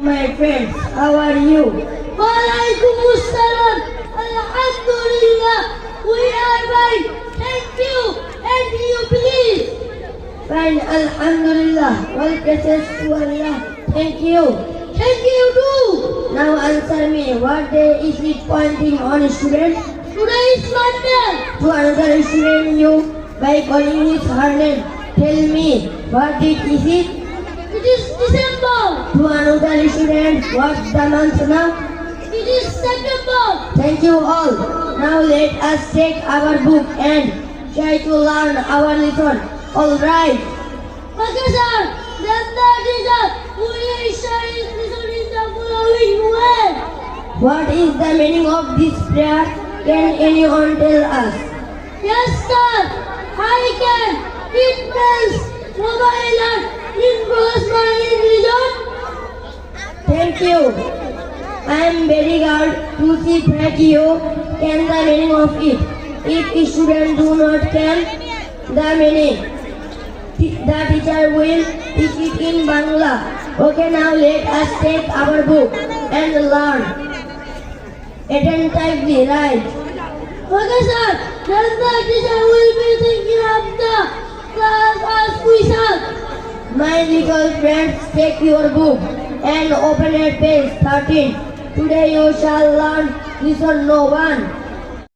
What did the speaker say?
My friends, how are you? Walaikum Assalam. Alhamdulillah. We are fine. Thank you. And you please. Fine, Alhamdulillah. All praises to Allah. Thank you. Thank you too. Now answer me. What day is it pointing on student? Today is Monday. To another student you by calling his her name. Tell me, what date is it? It is December. To another student, what's the month now? It is September. Thank you all. Now let us take our book and try to learn our lesson. All right. Okay, sir. Then the teacher will share his lesson in the following way. What is the meaning of this prayer? Can anyone tell us? Yes, sir. I can. It means mobile and includes my religion. Thank you. I am very glad to see that you can the meaning of it. If students do not can the meaning, the teacher will teach it in Bangla. Okay, now let us take our book and learn. Attentively, right? Okay, sir. Then the teacher will be thinking of the class as question. My little friends, take your book and open at page 13. Today you shall learn lesson no 1.